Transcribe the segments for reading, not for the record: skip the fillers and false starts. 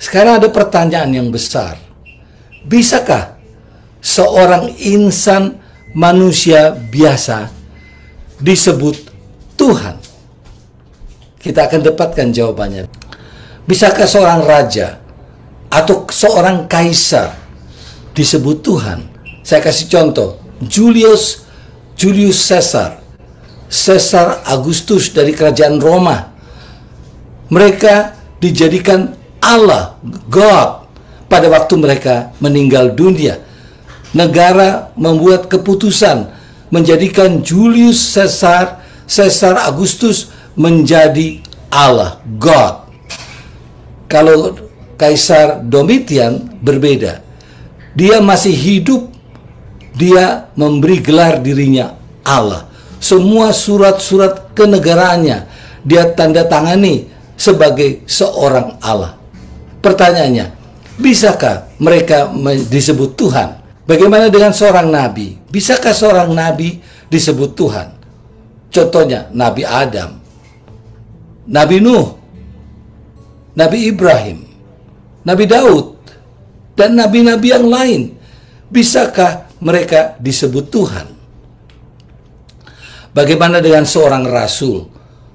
Sekarang ada pertanyaan yang besar. Bisakah seorang insan manusia biasa disebut Tuhan? Kita akan dapatkan jawabannya. Bisakah seorang raja atau seorang kaisar disebut Tuhan? Saya kasih contoh. Julius Caesar Augustus dari kerajaan Roma. Mereka dijadikan Allah, God, pada waktu mereka meninggal dunia. Negara membuat keputusan menjadikan Julius Caesar Augustus menjadi Allah, God. Kalau Kaisar Domitian berbeda. Dia masih hidup, dia memberi gelar dirinya Allah. Semua surat-surat kenegaraannya dia tanda tangani sebagai seorang Allah. Pertanyaannya, bisakah mereka disebut Tuhan? Bagaimana dengan seorang nabi? Bisakah seorang nabi disebut Tuhan? Contohnya Nabi Adam, Nabi Nuh, Nabi Ibrahim, Nabi Daud, dan nabi-nabi yang lain. Bisakah mereka disebut Tuhan? Bagaimana dengan seorang rasul?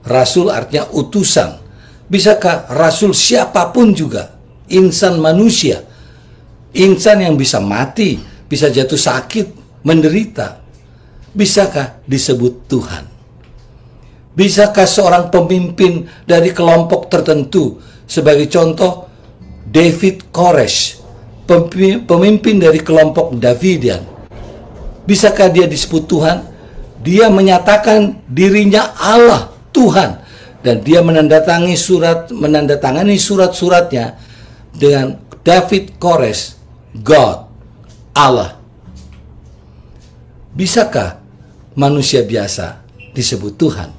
Rasul artinya utusan. Bisakah rasul siapapun juga, insan manusia, insan yang bisa mati, bisa jatuh sakit, menderita, bisakah disebut Tuhan? Bisakah seorang pemimpin dari kelompok tertentu, sebagai contoh David Koresh, pemimpin dari kelompok Davidian, bisakah dia disebut Tuhan? Dia menyatakan dirinya Allah, Tuhan, dan dia menandatangani surat-suratnya dengan David Koresh, God, Allah. Bisakah manusia biasa disebut Tuhan?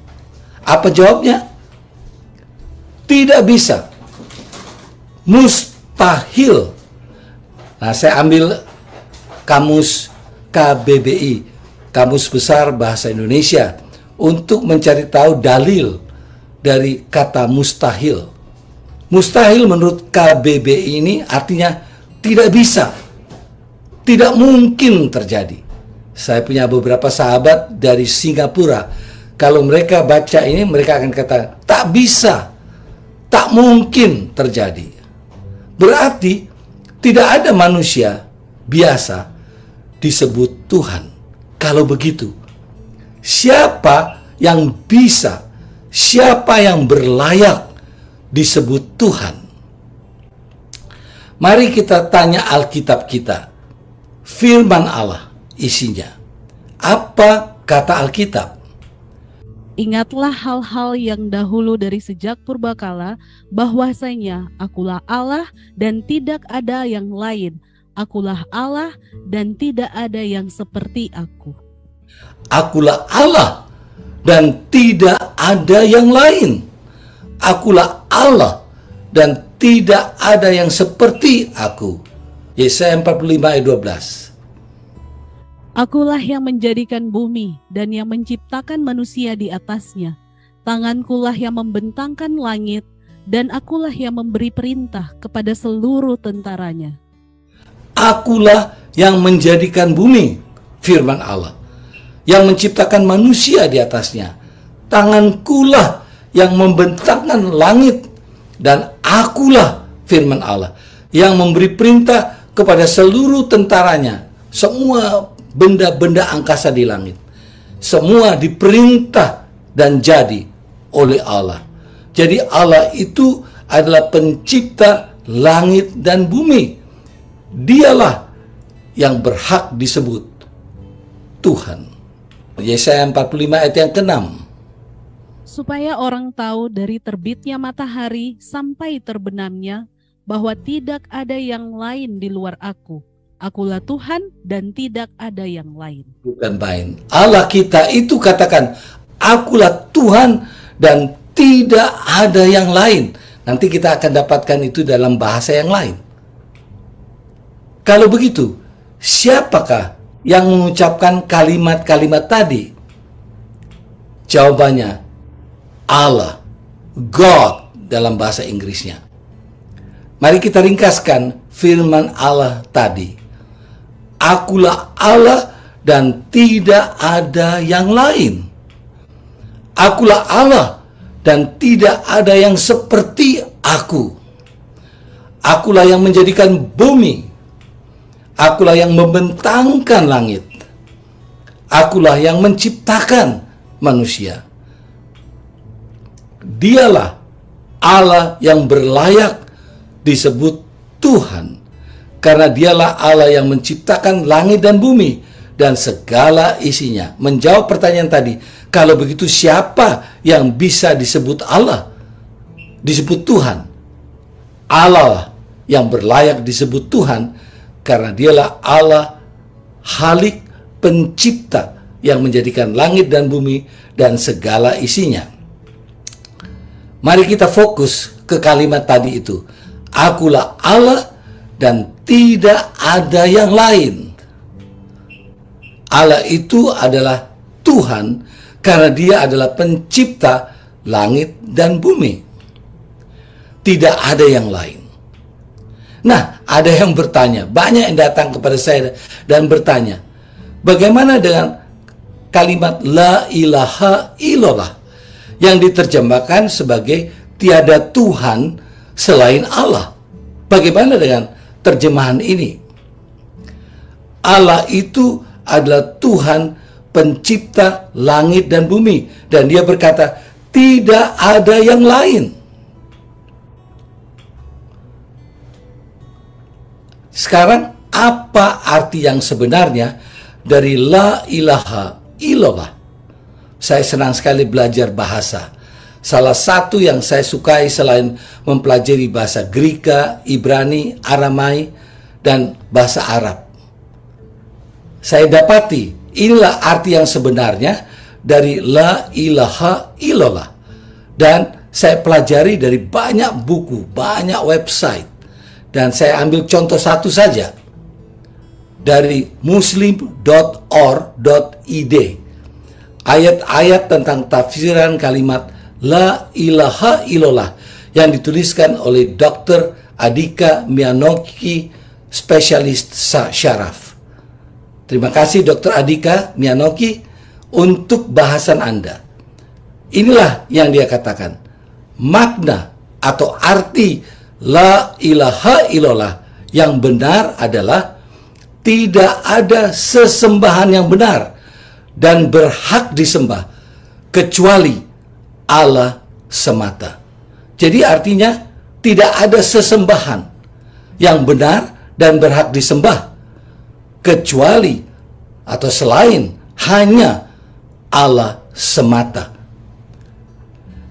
Apa jawabnya? Tidak bisa. Mustahil. Nah, saya ambil kamus KBBI, Kamus Besar Bahasa Indonesia, untuk mencari tahu dalil dari kata mustahil. Mustahil menurut KBBI ini artinya tidak bisa, tidak mungkin terjadi. Saya punya beberapa sahabat dari Singapura. Kalau mereka baca ini, mereka akan kata, tak bisa, tak mungkin terjadi. Berarti tidak ada manusia biasa disebut Tuhan. Kalau begitu, siapa yang bisa, siapa yang berlayak disebut Tuhan? Mari kita tanya Alkitab kita. Firman Allah isinya. Apa kata Alkitab? Ingatlah hal-hal yang dahulu dari sejak purbakala, bahwasanya akulah Allah dan tidak ada yang lain. Akulah Allah dan tidak ada yang seperti aku. Akulah Allah dan tidak ada yang lain. Akulah Allah dan tidak ada yang seperti aku. Yesaya 45 ayat 12. Akulah yang menjadikan bumi dan yang menciptakan manusia di atasnya. Tangankulah yang membentangkan langit, dan akulah yang memberi perintah kepada seluruh tentaranya. Akulah yang menjadikan bumi, firman Allah, yang menciptakan manusia di atasnya. Tangankulah yang membentangkan langit, dan akulah, firman Allah, yang memberi perintah kepada seluruh tentaranya. Semua benda-benda angkasa di langit, semua diperintah dan jadi oleh Allah. Jadi Allah itu adalah pencipta langit dan bumi. Dialah yang berhak disebut Tuhan. Yesaya 45 ayat yang ke-6. Supaya orang tahu dari terbitnya matahari sampai terbenamnya, bahwa tidak ada yang lain di luar aku. Akulah Tuhan dan tidak ada yang lain. Bukan main. Allah kita itu katakan, akulah Tuhan dan tidak ada yang lain. Nanti kita akan dapatkan itu dalam bahasa yang lain. Kalau begitu, siapakah yang mengucapkan kalimat-kalimat tadi? Jawabannya, Allah, God dalam bahasa Inggrisnya. Mari kita ringkaskan firman Allah tadi. Akulah Allah dan tidak ada yang lain. Akulah Allah dan tidak ada yang seperti aku. Akulah yang menjadikan bumi. Akulah yang membentangkan langit. Akulah yang menciptakan manusia. Dialah Allah yang berlayak disebut Tuhan, karena dialah Allah yang menciptakan langit dan bumi dan segala isinya. Menjawab pertanyaan tadi, kalau begitu siapa yang bisa disebut Allah? Disebut Tuhan. Allah yang berlayak disebut Tuhan, karena dialah Allah Khalik, pencipta yang menjadikan langit dan bumi dan segala isinya. Mari kita fokus ke kalimat tadi itu. Akulah Allah dan tidak ada yang lain. Allah itu adalah Tuhan karena Dia adalah pencipta langit dan bumi. Tidak ada yang lain. Nah, ada yang bertanya, banyak yang datang kepada saya dan bertanya, bagaimana dengan kalimat la ilaha illallah yang diterjemahkan sebagai tiada Tuhan selain Allah? Bagaimana dengan terjemahan ini? Allah itu adalah Tuhan pencipta langit dan bumi, dan Dia berkata tidak ada yang lain. Sekarang apa arti yang sebenarnya dari la ilaha illallah? Saya senang sekali belajar bahasa. Salah satu yang saya sukai selain mempelajari bahasa Greka, Ibrani, Aramai, dan bahasa Arab, saya dapati inilah arti yang sebenarnya dari la ilaha illallah. Dan saya pelajari dari banyak buku, banyak website. Dan saya ambil contoh satu saja dari muslim.org.id. Ayat-ayat tentang tafsiran kalimat la ilaha illallah yang dituliskan oleh Dr. Adhika Mianoki, spesialis syaraf. Terima kasih Dr. Adhika Mianoki untuk bahasan Anda. Inilah yang dia katakan. Makna atau arti la ilaha illallah yang benar adalah tidak ada sesembahan yang benar dan berhak disembah kecuali Allah semata. Jadi artinya tidak ada sesembahan yang benar dan berhak disembah kecuali atau selain hanya Allah semata.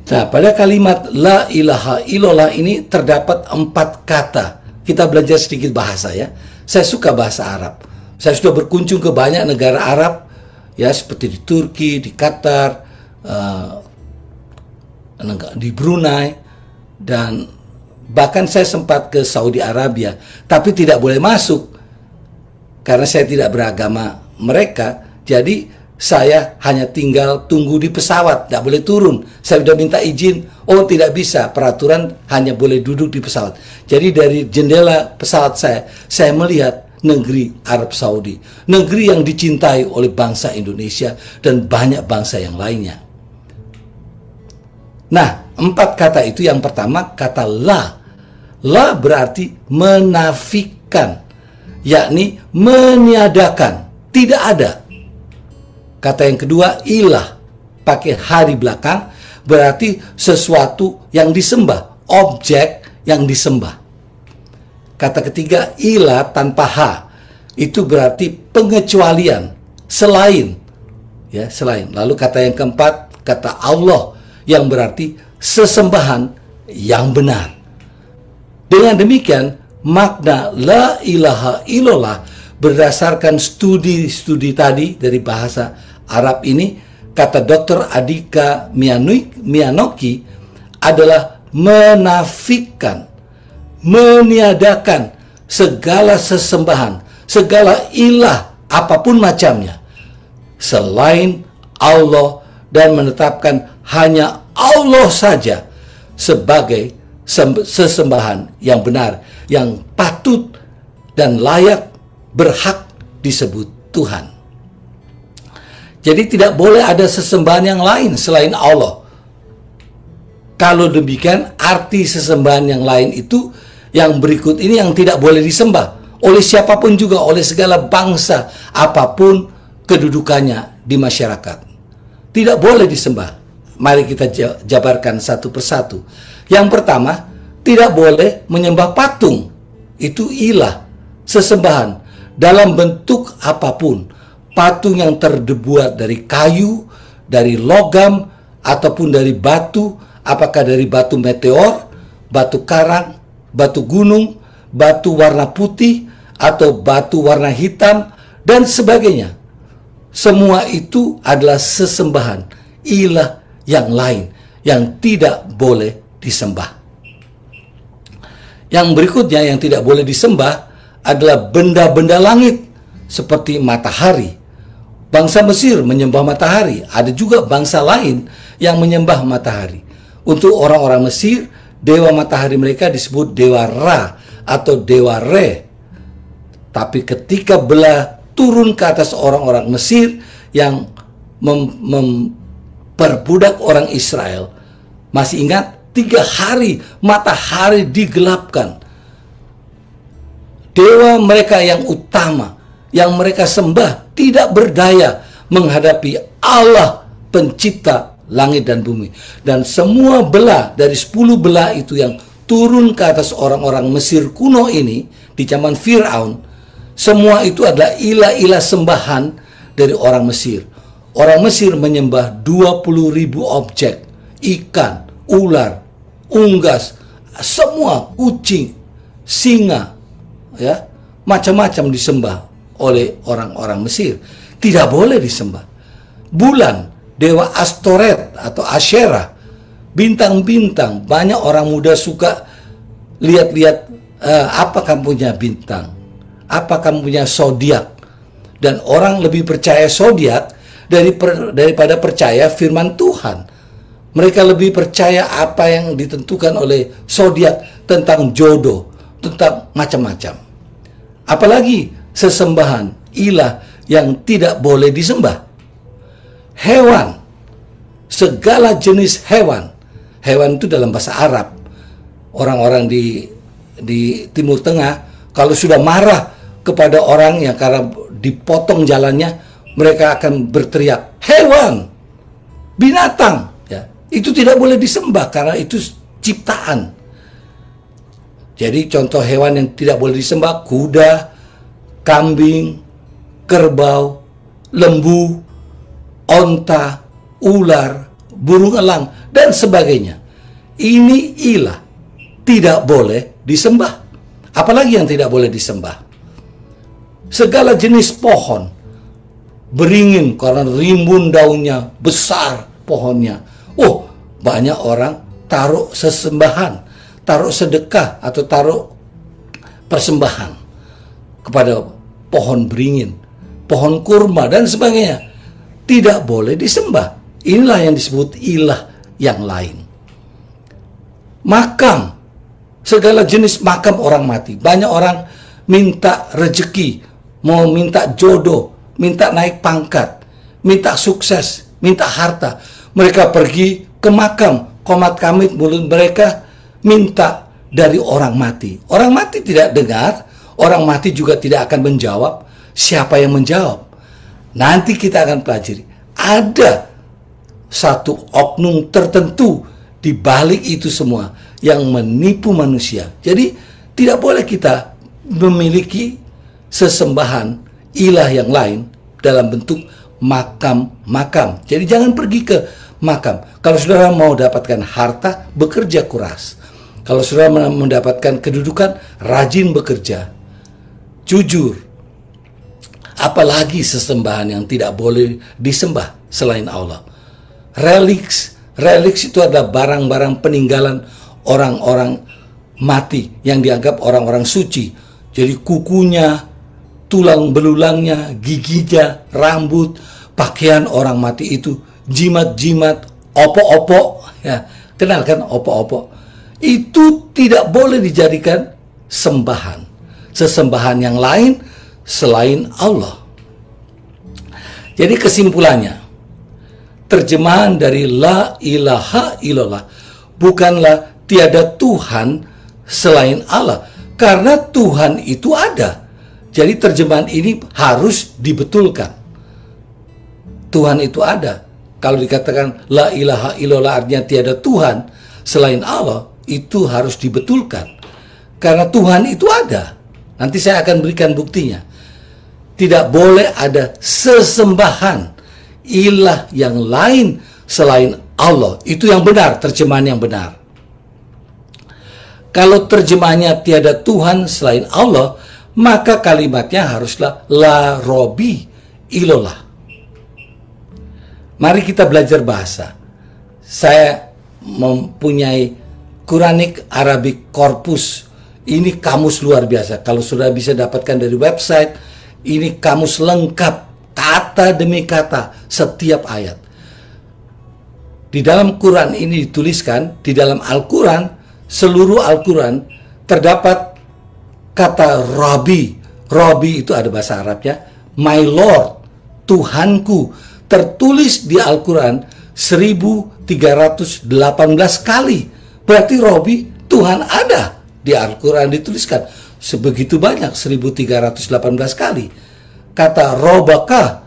Nah, pada kalimat la ilaha illallah ini terdapat 4 kata. Kita belajar sedikit bahasa ya. Saya suka bahasa Arab. Saya sudah berkunjung ke banyak negara Arab, ya, seperti di Turki, di Qatar, di Brunei, dan bahkan saya sempat ke Saudi Arabia, tapi tidak boleh masuk karena saya tidak beragama mereka. Jadi saya hanya tinggal tunggu di pesawat, tidak boleh turun. Saya sudah minta izin, oh tidak bisa, peraturan hanya boleh duduk di pesawat. Jadi dari jendela pesawat saya melihat negeri Arab Saudi, negeri yang dicintai oleh bangsa Indonesia dan banyak bangsa yang lainnya. Nah, 4 kata itu, yang pertama kata la. La berarti menafikan, yakni meniadakan, tidak ada. Kata yang kedua ilah, pakai ha di belakang, berarti sesuatu yang disembah, objek yang disembah. Kata ketiga ilah tanpa ha, itu berarti pengecualian, selain, ya, selain. Lalu kata yang keempat kata Allah, yang berarti sesembahan yang benar. Dengan demikian makna la ilaha illallah berdasarkan studi tadi dari bahasa Arab ini, kata Dr. Adhika Mianoki adalah menafikan, meniadakan segala sesembahan, segala ilah apapun macamnya selain Allah, dan menetapkan hanya Allah saja sebagai sesembahan yang benar, yang patut dan layak berhak disebut Tuhan. Jadi tidak boleh ada sesembahan yang lain selain Allah. Kalau demikian, arti sesembahan yang lain itu yang berikut ini yang tidak boleh disembah oleh siapapun juga, oleh segala bangsa, apapun kedudukannya di masyarakat. Tidak boleh disembah. Mari kita jabarkan satu persatu. Yang pertama, tidak boleh menyembah patung. Itu ilah, sesembahan dalam bentuk apapun. Patung yang terbuat dari kayu, dari logam, ataupun dari batu, apakah dari batu meteor, batu karang, batu gunung, batu warna putih, atau batu warna hitam, dan sebagainya. Semua itu adalah sesembahan ilah yang lain yang tidak boleh disembah. Yang berikutnya yang tidak boleh disembah adalah benda-benda langit seperti matahari. Bangsa Mesir menyembah matahari. Ada juga bangsa lain yang menyembah matahari. Untuk orang-orang Mesir, dewa matahari mereka disebut dewa Ra atau dewa Re. Tapi ketika bela turun ke atas orang-orang Mesir yang memperbudak orang Israel, masih ingat 3 hari matahari digelapkan. Dewa mereka yang utama, yang mereka sembah, tidak berdaya menghadapi Allah pencipta langit dan bumi. Dan semua bela dari 10 bela itu yang turun ke atas orang-orang Mesir kuno ini di zaman Fir'aun, semua itu adalah ilah-ilah sembahan dari orang Mesir. Orang Mesir menyembah 20.000 objek, ikan, ular, unggas, semua, kucing, singa, ya, macam-macam disembah oleh orang-orang Mesir. Tidak boleh disembah. Bulan, dewa Astoret atau Asyera, bintang-bintang. Banyak orang muda suka lihat-lihat apa kamu punya bintang, apa kamu punya zodiak. Dan orang lebih percaya zodiak daripada percaya firman Tuhan. Mereka lebih percaya apa yang ditentukan oleh zodiak tentang jodoh, tentang macam-macam. Apalagi sesembahan ilah yang tidak boleh disembah. Hewan, segala jenis hewan. Hewan itu dalam bahasa Arab. Orang-orang di Timur Tengah kalau sudah marah kepada orang yang karena dipotong jalannya, mereka akan berteriak, hewan, binatang. Ya, itu tidak boleh disembah karena itu ciptaan. Jadi contoh hewan yang tidak boleh disembah, kuda, kambing, kerbau, lembu, onta, ular, burung elang, dan sebagainya. Ini ilah, tidak boleh disembah. Apalagi yang tidak boleh disembah? Segala jenis pohon, beringin karena rimbun daunnya, besar pohonnya. Oh, banyak orang taruh sesembahan, taruh sedekah atau taruh persembahan kepada pohon beringin, pohon kurma dan sebagainya. Tidak boleh disembah. Inilah yang disebut ilah yang lain. Makam, segala jenis makam orang mati. Banyak orang minta rezeki, mau minta jodoh, minta naik pangkat, minta sukses, minta harta. Mereka pergi ke makam, komat kamit mulut mereka minta dari orang mati. Orang mati tidak dengar, orang mati juga tidak akan menjawab. Siapa yang menjawab? Nanti kita akan pelajari. Ada satu oknum tertentu di balik itu semua yang menipu manusia. Jadi tidak boleh kita memiliki sesembahan ilah yang lain dalam bentuk makam-makam. Jadi jangan pergi ke makam. Kalau saudara mau dapatkan harta, bekerja keras. Kalau saudara mendapatkan kedudukan, rajin bekerja, jujur. Apalagi sesembahan yang tidak boleh disembah selain Allah. Reliks itu adalah barang-barang peninggalan orang-orang mati yang dianggap orang-orang suci. Jadi kukunya, tulang belulangnya, giginya, rambut, pakaian orang mati itu, jimat-jimat, opo-opo, ya, kenal kan opo-opo? itu tidak boleh dijadikan sembahan, sesembahan yang lain selain Allah. Jadi kesimpulannya, terjemahan dari la ilaha illallah bukanlah tiada Tuhan selain Allah, karena Tuhan itu ada. Jadi terjemahan ini harus dibetulkan. Tuhan itu ada. Kalau dikatakan la ilaha illallah artinya tiada Tuhan selain Allah, itu harus dibetulkan. Karena Tuhan itu ada. Nanti saya akan berikan buktinya. Tidak boleh ada sesembahan ilah yang lain selain Allah. Itu yang benar, terjemahan yang benar. Kalau terjemahannya tiada Tuhan selain Allah, maka kalimatnya haruslah la robi ilallah. Mari kita belajar bahasa. Saya mempunyai Quranic Arabic Corpus. Ini kamus luar biasa. Kalau sudah bisa dapatkan dari website, ini kamus lengkap, kata demi kata, setiap ayat. Di dalam Quran ini dituliskan, di dalam Al-Quran, seluruh Al-Quran, terdapat kata Rabbi. Rabbi itu ada bahasa Arabnya, my Lord, Tuhanku, tertulis di Al-Quran 1318 kali. Berarti Rabbi, Tuhan ada. Di Al-Quran dituliskan sebegitu banyak, 1318 kali. Kata Robaka,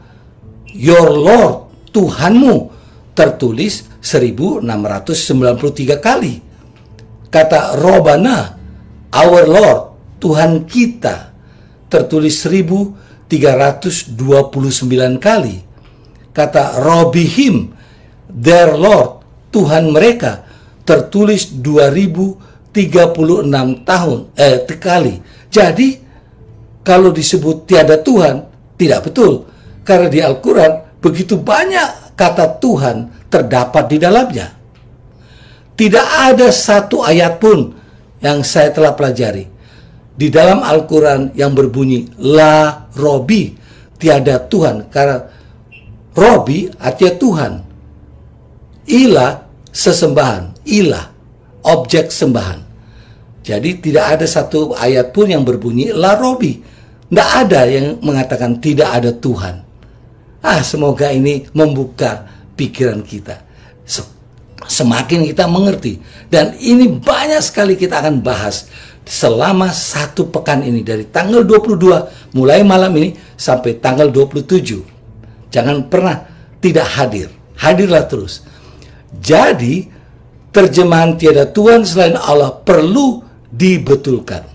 your Lord, Tuhanmu, tertulis 1693 kali. Kata Robana, our Lord, Tuhan kita, tertulis 1329 kali. Kata Robihim, their Lord, Tuhan mereka, tertulis 2036 kali. Jadi kalau disebut tiada Tuhan, tidak betul. Karena di Al-Quran begitu banyak kata Tuhan terdapat di dalamnya. Tidak ada satu ayat pun yang saya telah pelajari di dalam Al-Quran yang berbunyi la robi, tiada Tuhan. Karena robi artinya Tuhan, ilah sesembahan, ilah objek sembahan. Jadi tidak ada satu ayat pun yang berbunyi la robi. Tidak ada yang mengatakan tidak ada Tuhan. Semoga ini membuka pikiran kita. Semakin kita mengerti. Dan ini banyak sekali kita akan bahas selama satu pekan ini. Dari tanggal 22 mulai malam ini sampai tanggal 27. Jangan pernah tidak hadir. Hadirlah terus. Jadi terjemahan tiada Tuhan selain Allah perlu dibetulkan.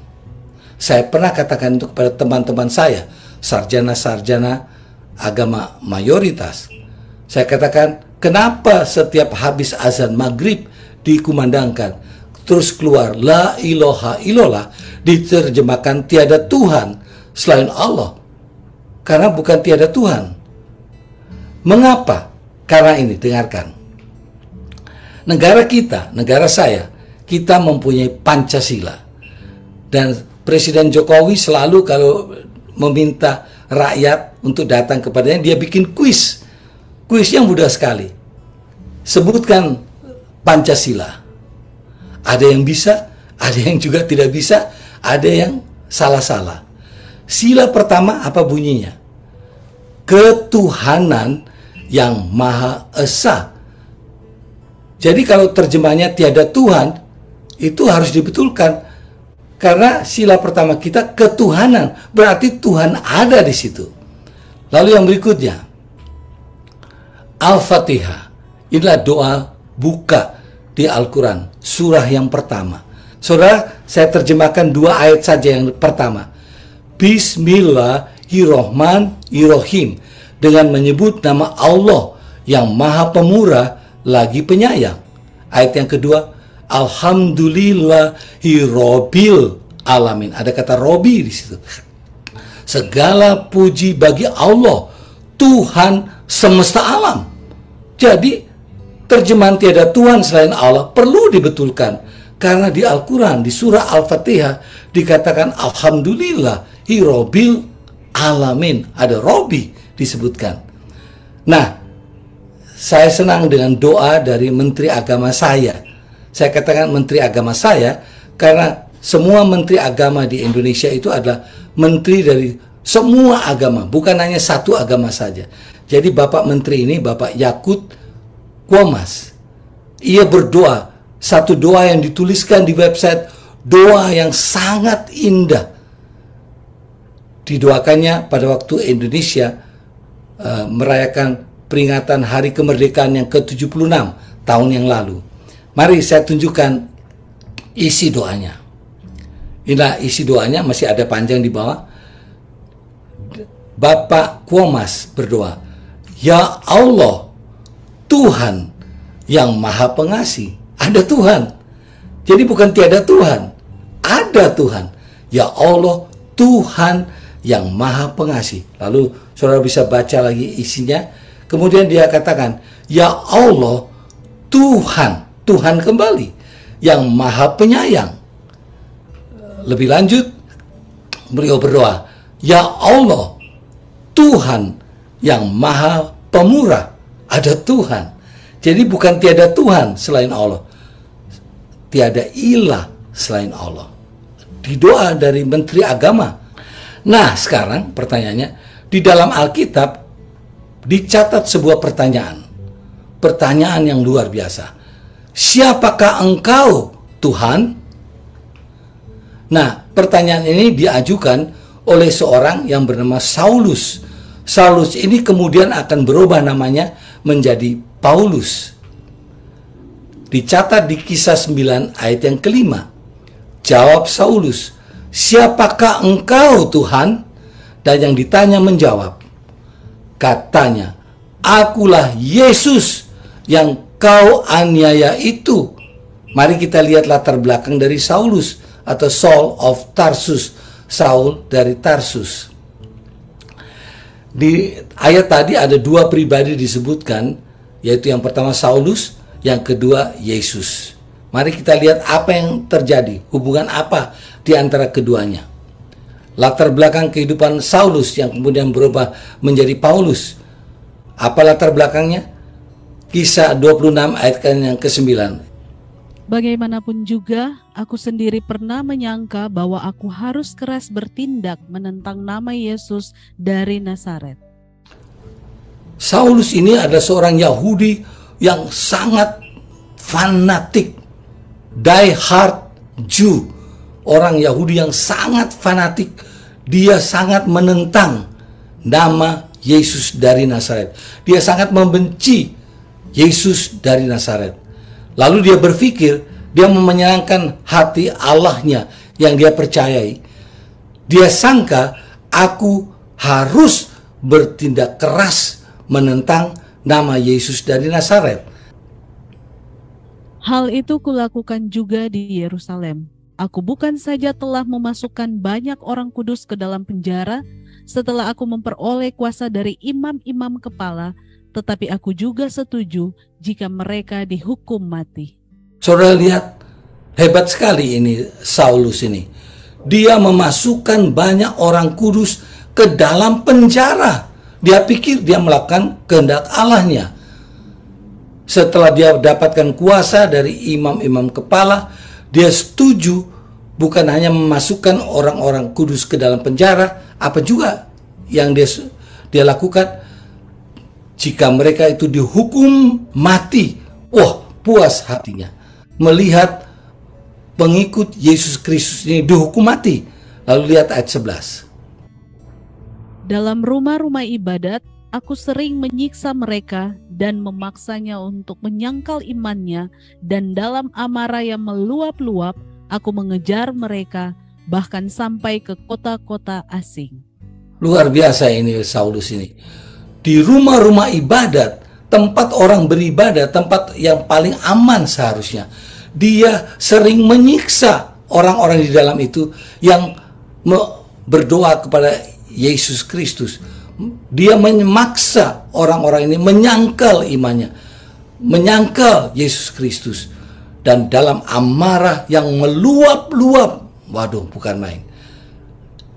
Saya pernah katakan itu kepada teman-teman saya, sarjana-sarjana agama mayoritas. Saya katakan, kenapa setiap habis azan maghrib dikumandangkan, terus keluar la ilaha illallah, diterjemahkan tiada Tuhan selain Allah? Karena bukan tiada Tuhan. Mengapa? Karena ini, dengarkan. Negara kita, negara saya, kita mempunyai Pancasila. Dan Presiden Jokowi selalu kalau meminta rakyat untuk datang kepadanya, dia bikin kuis. Kuis yang mudah sekali. Sebutkan Pancasila. Ada yang bisa, ada yang juga tidak bisa, ada yang salah-salah. Sila pertama apa bunyinya? Ketuhanan yang Maha Esa. Jadi kalau terjemahnya tiada Tuhan, itu harus dibetulkan. Karena sila pertama kita ketuhanan, berarti Tuhan ada di situ. Lalu yang berikutnya, Al-Fatihah. Inilah doa buka di Al-Quran, surah yang pertama. Saudara, saya terjemahkan dua ayat saja yang pertama. Bismillahirrohmanirrohim. Dengan menyebut nama Allah yang Maha Pemurah lagi Penyayang. Ayat yang kedua, Alhamdulillahirobbil alamin. Ada kata Robi di situ. Segala puji bagi Allah, Tuhan semesta alam. Jadi terjemahan tiada Tuhan selain Allah perlu dibetulkan. Karena di Al-Quran, di surah Al-Fatihah dikatakan Alhamdulillahirobbil alamin. Ada Robi disebutkan. Nah, saya senang dengan doa dari Menteri Agama saya. Saya katakan menteri agama saya karena semua menteri agama di Indonesia itu adalah menteri dari semua agama, bukan hanya satu agama saja. Jadi Bapak Menteri ini, Bapak Yakut Kwomas, ia berdoa, satu doa yang dituliskan di website, doa yang sangat indah. Didoakannya pada waktu Indonesia merayakan peringatan Hari Kemerdekaan yang ke-76 tahun yang lalu. Mari saya tunjukkan isi doanya. Inilah isi doanya, masih ada panjang di bawah. Bapak Kwomas berdoa, "Ya Allah, Tuhan yang Maha Pengasih." Ada Tuhan. Jadi bukan tiada Tuhan. Ada Tuhan. Ya Allah, Tuhan yang Maha Pengasih. Lalu saudara bisa baca lagi isinya. Kemudian dia katakan, "Ya Allah, Tuhan." Tuhan kembali, yang Maha Penyayang. Lebih lanjut, beliau berdoa, "Ya Allah, Tuhan yang Maha Pemurah." Ada Tuhan. Jadi bukan tiada Tuhan selain Allah. Tiada ilah selain Allah. Di doa dari Menteri Agama. Nah, sekarang pertanyaannya, di dalam Alkitab dicatat sebuah pertanyaan. Pertanyaan yang luar biasa. Siapakah engkau, Tuhan? Nah, pertanyaan ini diajukan oleh seorang yang bernama Saulus. Saulus ini kemudian akan berubah namanya menjadi Paulus. Dicatat di Kisah 9 ayat yang kelima. Jawab Saulus, "Siapakah engkau, Tuhan?" Dan yang ditanya menjawab. Katanya, "Akulah Yesus yang kau aniaya itu." Mari kita lihat latar belakang dari Saulus atau Saul of Tarsus. Saul dari Tarsus. Di ayat tadi ada dua pribadi disebutkan, yaitu yang pertama Saulus, yang kedua Yesus. Mari kita lihat apa yang terjadi, hubungan apa di antara keduanya. Latar belakang kehidupan Saulus yang kemudian berubah menjadi Paulus. Apa latar belakangnya? Kisah 26 ayat yang ke-9. Bagaimanapun juga, aku sendiri pernah menyangka bahwa aku harus keras bertindak menentang nama Yesus dari Nazaret. Saulus ini adalah seorang Yahudi yang sangat fanatik, die hard Jew, orang Yahudi yang sangat fanatik. Dia sangat menentang nama Yesus dari Nazaret. Dia sangat membenci Yesus dari Nazaret. Lalu dia berpikir dia menyenangkan hati Allahnya yang dia percayai. Dia sangka, aku harus bertindak keras menentang nama Yesus dari Nazaret. Hal itu kulakukan juga di Yerusalem. Aku bukan saja telah memasukkan banyak orang kudus ke dalam penjara setelah aku memperoleh kuasa dari imam-imam kepala, tetapi aku juga setuju jika mereka dihukum mati. Saudara lihat, hebat sekali ini Saulus ini. Dia memasukkan banyak orang kudus ke dalam penjara. Dia pikir dia melakukan kehendak Allahnya. Setelah dia dapatkan kuasa dari imam-imam kepala, dia setuju bukan hanya memasukkan orang-orang kudus ke dalam penjara, apa juga yang dia lakukan? Jika mereka itu dihukum mati, wah, puas hatinya melihat pengikut Yesus Kristus ini dihukum mati. Lalu lihat ayat 11. Dalam rumah-rumah ibadat, aku sering menyiksa mereka dan memaksanya untuk menyangkal imannya, dan dalam amarah yang meluap-luap, aku mengejar mereka bahkan sampai ke kota-kota asing. Luar biasa ini Saulus ini. Di rumah-rumah ibadat, tempat orang beribadah, tempat yang paling aman seharusnya, dia sering menyiksa orang-orang di dalam itu yang berdoa kepada Yesus Kristus. Dia memaksa orang-orang ini menyangkal imannya, menyangkal Yesus Kristus, dan dalam amarah yang meluap-luap, waduh, bukan main,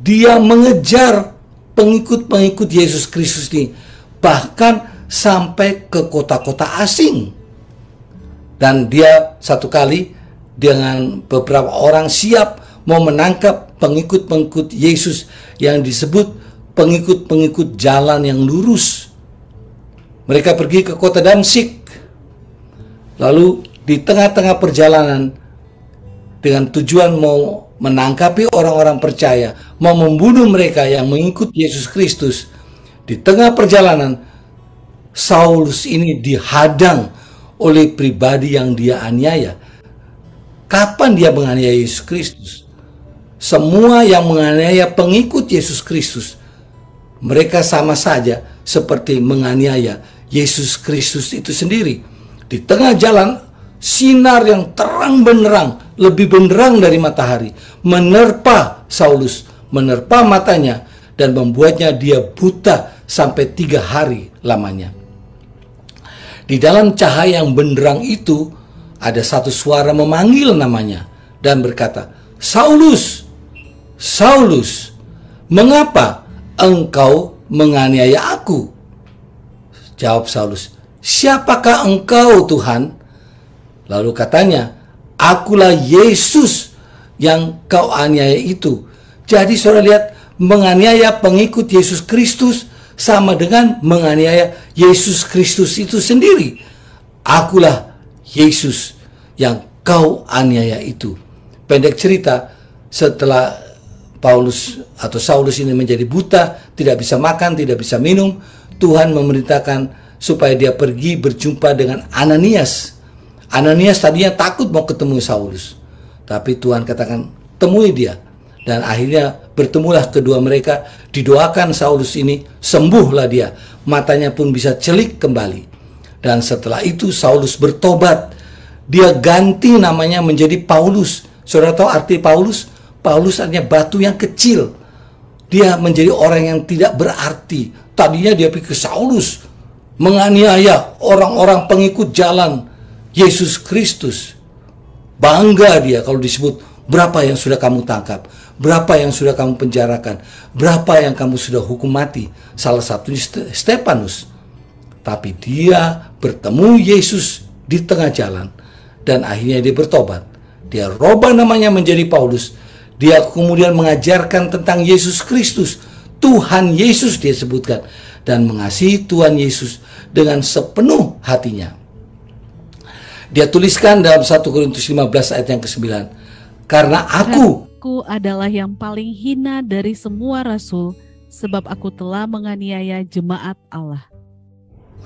dia mengejar pengikut-pengikut Yesus Kristus ini, bahkan sampai ke kota-kota asing. Dan dia satu kali dengan beberapa orang siap mau menangkap pengikut-pengikut Yesus yang disebut pengikut-pengikut jalan yang lurus. Mereka pergi ke kota Damsyik. Lalu di tengah-tengah perjalanan dengan tujuan mau menangkapi orang-orang percaya, mau membunuh mereka yang mengikut Yesus Kristus. Di tengah perjalanan, Saulus ini dihadang oleh pribadi yang dia aniaya. Kapan dia menganiaya Yesus Kristus? Semua yang menganiaya pengikut Yesus Kristus, mereka sama saja seperti menganiaya Yesus Kristus itu sendiri. Di tengah jalan, sinar yang terang benderang, lebih benderang dari matahari, menerpa Saulus, menerpa matanya, dan membuatnya dia buta sampai 3 hari lamanya. Di dalam cahaya yang benderang itu, ada satu suara memanggil namanya dan berkata, "Saulus, Saulus, mengapa engkau menganiaya aku?" Jawab Saulus, "Siapakah engkau, Tuhan?" Lalu katanya, "Akulah Yesus yang kau aniaya itu." Jadi saudara lihat, menganiaya pengikut Yesus Kristus sama dengan menganiaya Yesus Kristus itu sendiri. Akulah Yesus yang kau aniaya itu. Pendek cerita, setelah Saulus ini menjadi buta, tidak bisa makan, tidak bisa minum, Tuhan memerintahkan supaya dia pergi berjumpa dengan Ananias. Ananias tadinya takut mau ketemu Saulus, tapi Tuhan katakan, temui dia. Dan akhirnya bertemulah kedua mereka, didoakan Saulus ini, sembuhlah dia, matanya pun bisa celik kembali. Dan setelah itu Saulus bertobat, dia ganti namanya menjadi Paulus. Saudara tahu arti Paulus? Paulus artinya batu yang kecil. Dia menjadi orang yang tidak berarti. Tadinya dia pikir Saulus menganiaya orang-orang pengikut jalan Yesus Kristus. Bangga dia kalau disebut, berapa yang sudah kamu tangkap, berapa yang sudah kamu penjarakan, berapa yang kamu sudah hukum mati. Salah satunya Stefanus. Tapi dia bertemu Yesus di tengah jalan, dan akhirnya dia bertobat. Dia rubah namanya menjadi Paulus. Dia kemudian mengajarkan tentang Yesus Kristus, Tuhan Yesus dia sebutkan, dan mengasihi Tuhan Yesus dengan sepenuh hatinya. Dia tuliskan dalam 1 Korintus 15 ayat yang ke-9, "Karena aku adalah yang paling hina dari semua rasul, sebab aku telah menganiaya jemaat Allah."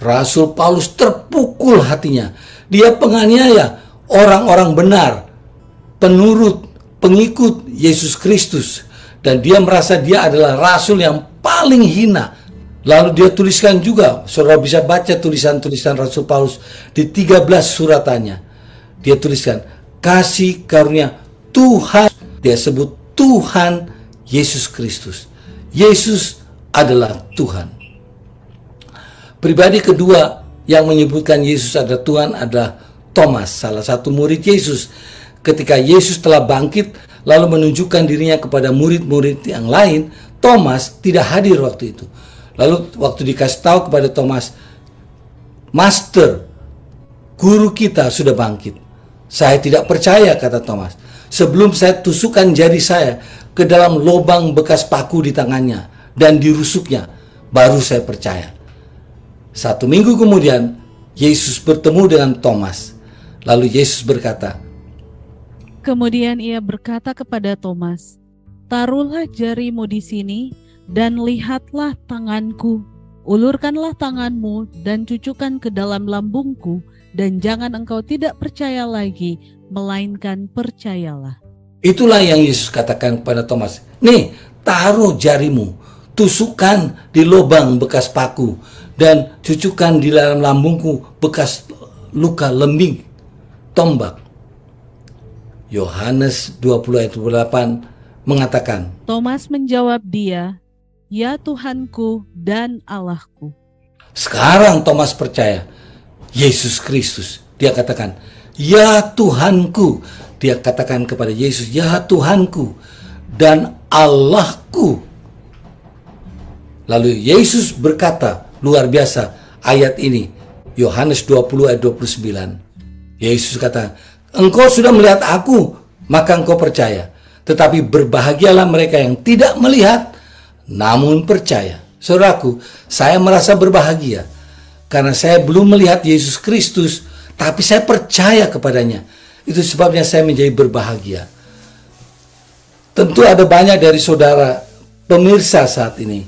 Rasul Paulus terpukul hatinya. Dia penganiaya orang-orang benar, penurut, pengikut Yesus Kristus. Dan dia merasa dia adalah rasul yang paling hina. Lalu dia tuliskan juga, saudara bisa baca tulisan-tulisan Rasul Paulus di 13 suratannya. Dia tuliskan, kasih karunia Tuhan. Dia sebut Tuhan Yesus Kristus. Yesus adalah Tuhan. Pribadi kedua yang menyebutkan Yesus adalah Tuhan adalah Thomas, salah satu murid Yesus. Ketika Yesus telah bangkit, lalu menunjukkan dirinya kepada murid-murid yang lain, Thomas tidak hadir waktu itu. Lalu waktu dikasih tahu kepada Thomas, "Master, guru kita sudah bangkit." "Saya tidak percaya," kata Thomas. "Sebelum saya tusukkan jari saya ke dalam lubang bekas paku di tangannya dan dirusuknya, baru saya percaya." 1 minggu kemudian, Yesus bertemu dengan Thomas. Lalu Yesus berkata, Kemudian ia berkata kepada Thomas, "Taruhlah jarimu di sini dan lihatlah tanganku. Ulurkanlah tanganmu dan cucukkan ke dalam lambungku, dan jangan engkau tidak percaya lagi, melainkan percayalah." Itulah yang Yesus katakan kepada Thomas. "Nih, taruh jarimu, tusukkan di lubang bekas paku, dan cucukkan di dalam lambungku bekas luka lembing tombak." Yohanes 20 ayat 28 mengatakan, Thomas menjawab dia, "Ya Tuhanku dan Allahku." Sekarang Thomas percaya Yesus Kristus. Dia katakan, "Ya Tuhanku." Dia katakan kepada Yesus, "Ya Tuhanku dan Allahku." Lalu Yesus berkata, luar biasa ayat ini, Yohanes 20 ayat 29, Yesus kata, engkau sudah melihat aku, maka engkau percaya. Tetapi berbahagialah mereka yang tidak melihat, namun percaya. Saudaraku, saya merasa berbahagia karena saya belum melihat Yesus Kristus, tapi saya percaya kepadanya. Itu sebabnya saya menjadi berbahagia. Tentu ada banyak dari saudara pemirsa saat ini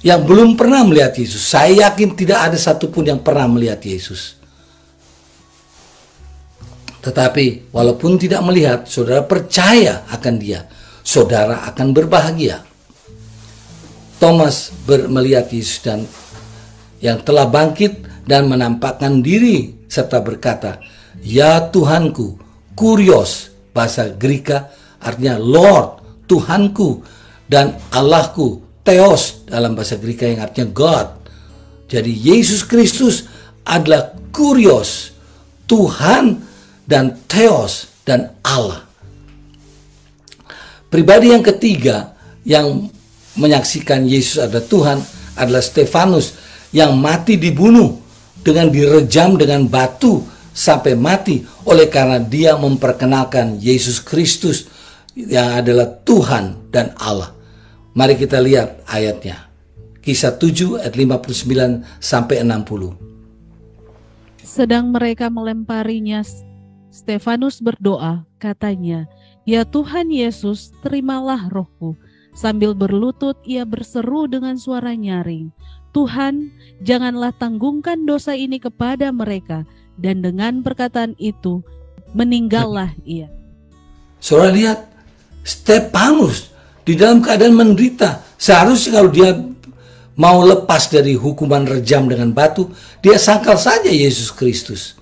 yang belum pernah melihat Yesus. Saya yakin tidak ada satupun yang pernah melihat Yesus. Tetapi walaupun tidak melihat, saudara percaya akan dia, saudara akan berbahagia. Thomas melihat Yesus dan yang telah bangkit dan menampakkan diri serta berkata, ya Tuhanku, Kurios, bahasa Greka artinya Lord, Tuhanku, dan Allahku, Theos dalam bahasa Greka yang artinya God. Jadi Yesus Kristus adalah Kurios, Tuhan, dan Theos, dan Allah. Pribadi yang ketiga yang menyaksikan Yesus adalah Tuhan adalah Stefanus, yang mati dibunuh dengan direjam dengan batu sampai mati oleh karena dia memperkenalkan Yesus Kristus yang adalah Tuhan dan Allah. Mari kita lihat ayatnya. Kisah 7 ayat 59 sampai 60. Sedang mereka melemparinya, Stefanus berdoa, katanya, ya Tuhan Yesus, terimalah rohku. Sambil berlutut ia berseru dengan suara nyaring, Tuhan, janganlah tanggungkan dosa ini kepada mereka. Dan dengan perkataan itu, meninggallah ia. Saudara lihat, Stefanus di dalam keadaan menderita. Seharusnya kalau dia mau lepas dari hukuman rejam dengan batu, dia sangkal saja Yesus Kristus.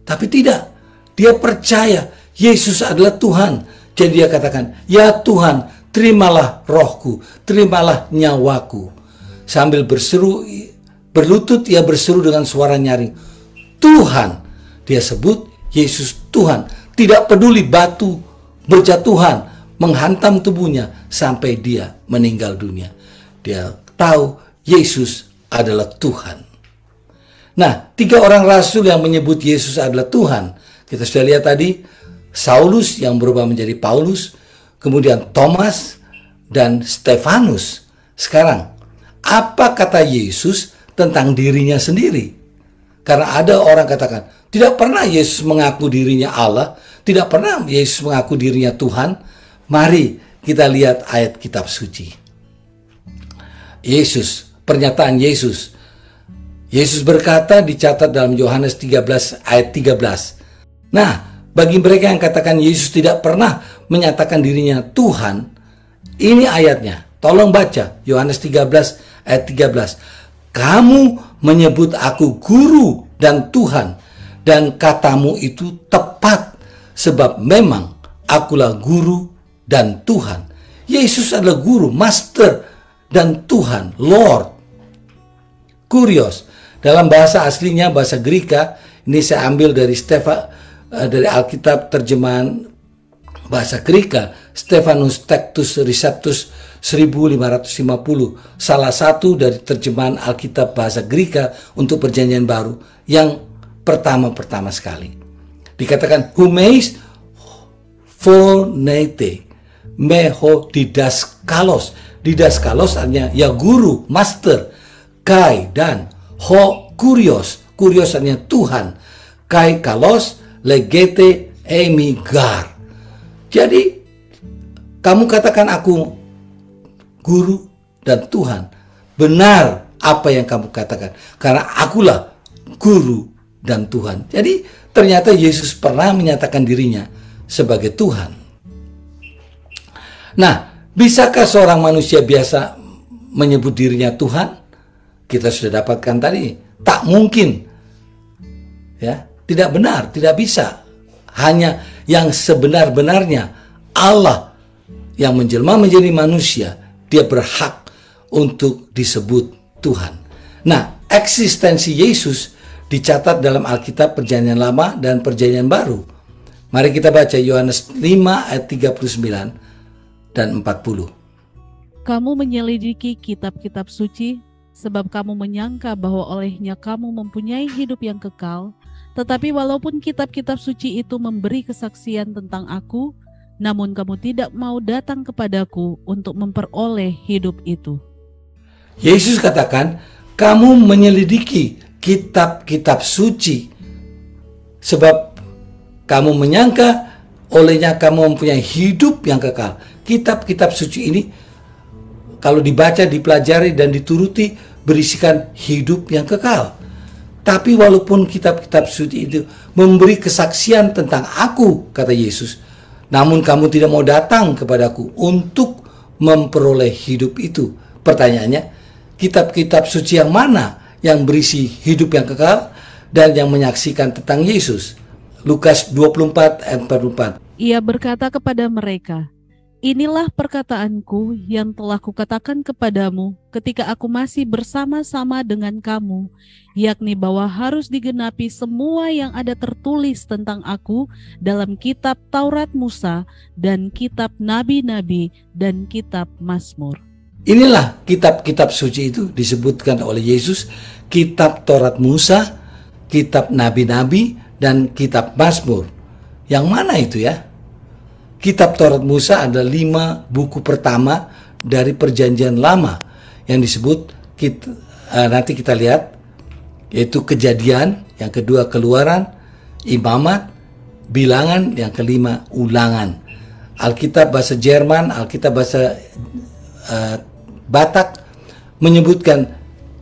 Tapi tidak. Dia percaya Yesus adalah Tuhan. Jadi dia katakan, ya Tuhan, terimalah rohku, terimalah nyawaku. Sambil berlutut ia berseru dengan suara nyaring, Tuhan. Dia sebut Yesus Tuhan. Tidak peduli batu berjatuhan menghantam tubuhnya sampai dia meninggal dunia. Dia tahu Yesus adalah Tuhan. Nah, 3 orang rasul yang menyebut Yesus adalah Tuhan. Kita sudah lihat tadi, Saulus yang berubah menjadi Paulus, kemudian Thomas, dan Stefanus. Sekarang, apa kata Yesus tentang dirinya sendiri? Karena ada orang katakan, tidak pernah Yesus mengaku dirinya Allah, tidak pernah Yesus mengaku dirinya Tuhan. Mari kita lihat ayat kitab suci. Yesus, pernyataan Yesus. Yesus berkata, dicatat dalam Yohanes 13 ayat 13. Nah, bagi mereka yang katakan Yesus tidak pernah menyatakan dirinya Tuhan, ini ayatnya. Tolong baca Yohanes 13 ayat 13. Kamu menyebut aku guru dan Tuhan, dan katamu itu tepat, sebab memang akulah guru dan Tuhan. Yesus adalah guru, master, dan Tuhan, Lord. Kurios, dalam bahasa aslinya, bahasa Greka, ini saya ambil dari dari Alkitab terjemahan bahasa Greka, Stephanus Tectus Receptus 1550, salah satu dari terjemahan Alkitab bahasa Greka untuk Perjanjian Baru yang pertama sekali. Dikatakan humeis phonete meho didaskalos. Didaskalos artinya ya guru, master, kai, dan ho kurios. Kurios artinya Tuhan, kai kalos legete emigar. Jadi kamu katakan aku guru dan Tuhan. Benar apa yang kamu katakan, karena akulah guru dan Tuhan. Jadi ternyata Yesus pernah menyatakan dirinya sebagai Tuhan. Nah, bisakah seorang manusia biasa menyebut dirinya Tuhan? Kita sudah dapatkan tadi, tak mungkin. Ya, tidak benar, tidak bisa. Hanya yang sebenar-benarnya Allah yang menjelma menjadi manusia, dia berhak untuk disebut Tuhan. Nah, eksistensi Yesus dicatat dalam Alkitab Perjanjian Lama dan Perjanjian Baru. Mari kita baca Yohanes 5 ayat 39 dan 40. Kamu menyelidiki kitab-kitab suci, sebab kamu menyangka bahwa olehnya kamu mempunyai hidup yang kekal, Tetapi walaupun kitab-kitab suci itu memberi kesaksian tentang aku, namun kamu tidak mau datang kepadaku untuk memperoleh hidup itu. Yesus katakan, kamu menyelidiki kitab-kitab suci sebab kamu menyangka olehnya kamu mempunyai hidup yang kekal. Kitab-kitab suci ini kalau dibaca, dipelajari dan dituruti berisikan hidup yang kekal. Tapi walaupun kitab-kitab suci itu memberi kesaksian tentang aku, kata Yesus, namun kamu tidak mau datang kepadaku untuk memperoleh hidup itu. Pertanyaannya, kitab-kitab suci yang mana yang berisi hidup yang kekal dan yang menyaksikan tentang Yesus? Lukas 24 ayat 44. Ia berkata kepada mereka, inilah perkataanku yang telah kukatakan kepadamu ketika aku masih bersama-sama dengan kamu, yakni bahwa harus digenapi semua yang ada tertulis tentang aku dalam kitab Taurat Musa dan kitab Nabi-Nabi dan kitab Mazmur. Inilah kitab-kitab suci itu disebutkan oleh Yesus, kitab Taurat Musa, kitab Nabi-Nabi, dan kitab Mazmur. Yang mana itu ya? Kitab Taurat Musa ada 5 buku pertama dari Perjanjian Lama yang disebut nanti kita lihat, yaitu Kejadian, yang kedua Keluaran, Imamat, Bilangan, yang kelima Ulangan. Alkitab bahasa Jerman, Alkitab bahasa Batak menyebutkan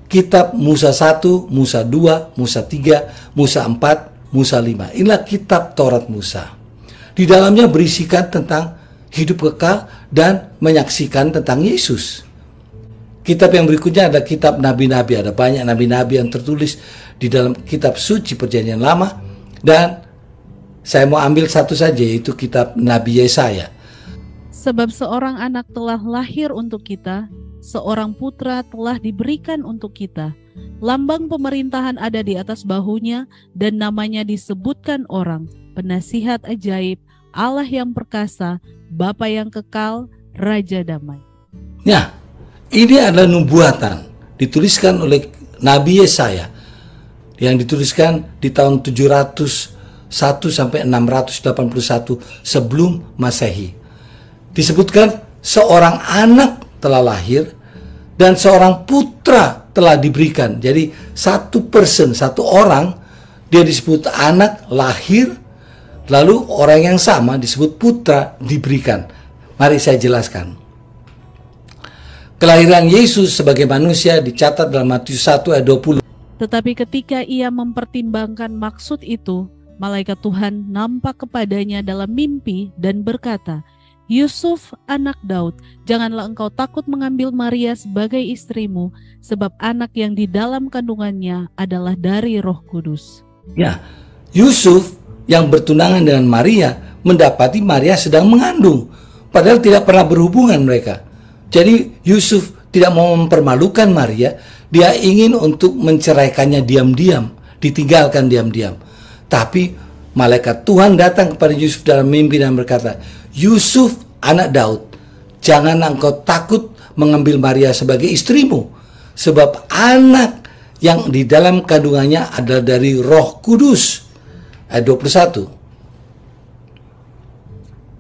kitab Musa 1, Musa 2, Musa 3, Musa 4, Musa 5. Inilah kitab Taurat Musa. Di dalamnya berisikan tentang hidup kekal dan menyaksikan tentang Yesus. Kitab yang berikutnya ada kitab Nabi-Nabi. Ada banyak Nabi-Nabi yang tertulis di dalam kitab suci Perjanjian Lama. Dan saya mau ambil satu saja, yaitu kitab Nabi Yesaya. Sebab seorang anak telah lahir untuk kita, seorang putra telah diberikan untuk kita. Lambang pemerintahan ada di atas bahunya, dan namanya disebutkan orang, Penasihat Ajaib, Allah yang perkasa, Bapa yang kekal, Raja Damai. Nah, ini adalah nubuatan dituliskan oleh Nabi Yesaya yang dituliskan di tahun 701 sampai 681 sebelum Masehi. Disebutkan seorang anak telah lahir dan seorang putra telah diberikan. Jadi satu orang dia disebut anak lahir, lalu orang yang sama disebut putra diberikan. Mari saya jelaskan. Kelahiran Yesus sebagai manusia dicatat dalam Matius 1 ayat 20. Tetapi ketika ia mempertimbangkan maksud itu, malaikat Tuhan nampak kepadanya dalam mimpi dan berkata, Yusuf anak Daud, janganlah engkau takut mengambil Maria sebagai istrimu, sebab anak yang di dalam kandungannya adalah dari Roh Kudus. Ya, Yusuf yang bertunangan dengan Maria mendapati Maria sedang mengandung, padahal tidak pernah berhubungan mereka. Jadi Yusuf tidak mau mempermalukan Maria, dia ingin untuk menceraikannya diam-diam, ditinggalkan diam-diam. Tapi malaikat Tuhan datang kepada Yusuf dalam mimpi dan berkata, Yusuf anak Daud, jangan engkau takut mengambil Maria sebagai istrimu, sebab anak yang di dalam kandungannya adalah dari Roh Kudus. Ayat 21.